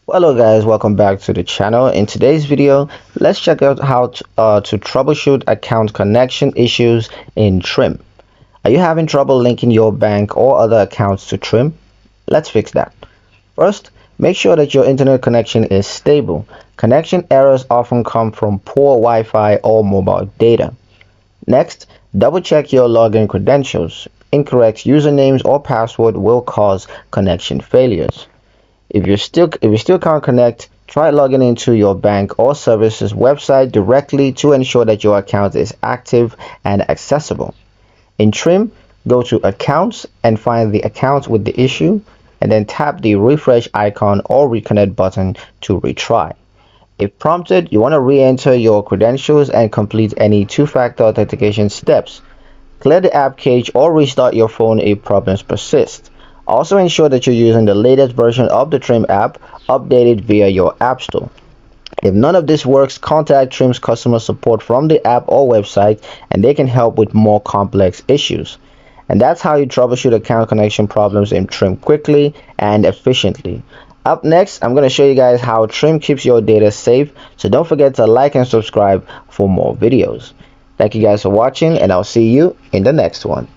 Hello guys, welcome back to the channel. In today's video, let's check out how to troubleshoot account connection issues in Trim. Are you having trouble linking your bank or other accounts to Trim? Let's fix that. First, make sure that your internet connection is stable. Connection errors often come from poor Wi-Fi or mobile data. Next, double check your login credentials. Incorrect usernames or password will cause connection failures. If you still can't connect, try logging into your bank or services website directly to ensure that your account is active and accessible. In Trim, go to Accounts and find the account with the issue, and then tap the refresh icon or reconnect button to retry. If prompted, you want to re-enter your credentials and complete any two-factor authentication steps. Clear the app cache or restart your phone if problems persist. Also ensure that you're using the latest version of the Trim app, updated via your app store. If none of this works, contact Trim's customer support from the app or website and they can help with more complex issues. And that's how you troubleshoot account connection problems in Trim quickly and efficiently. Up next, I'm going to show you guys how Trim keeps your data safe, so don't forget to like and subscribe for more videos. Thank you guys for watching, and I'll see you in the next one.